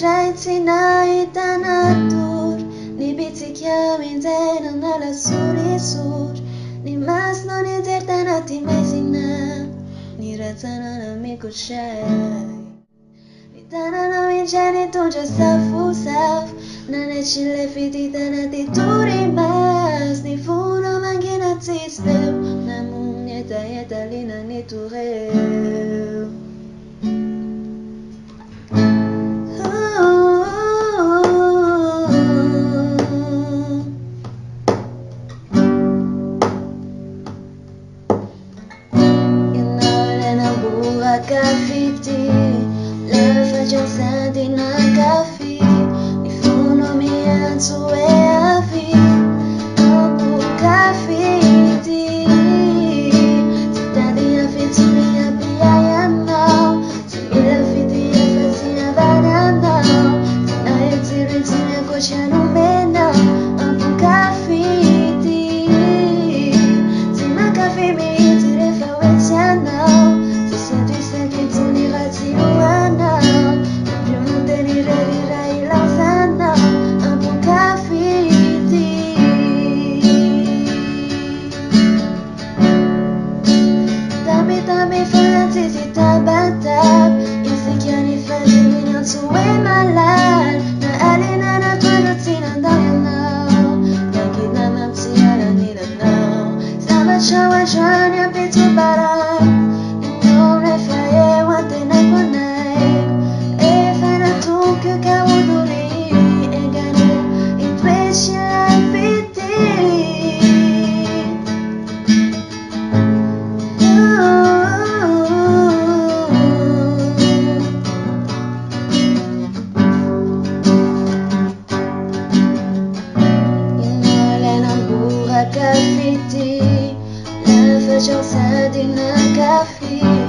raitsy nahita natory nibitsika minjaina nalasorisoro ny masino nijery tanaty maizina ny ratsanana mikotray ny tananao indray nitondra safosafo nanatsin'ilay fity tanaty torimasy ny fonao mangina tsisy feo namony etaeta lina ny toreo Kafiti, lava jansadi na kafi, nifuno mianzo e avi, oku kafiti, titadi afiti minha biaya now, timila fiti afasina banana, tinaye tiriti minha coxa no mena, oku kafiti, tima kafi mi tirefa wetiana. Dami fantasy tabatab Insikiani fadi minyan suwe malal Na alina na tualutina dayanao Nagid na mamsiyara nila now Sama chawa chanya pitu barak Inom refaye wante na konaik Efa na tukyo kawuduri Egane itweshi lafiti Kafiti, lava jansadi na kafi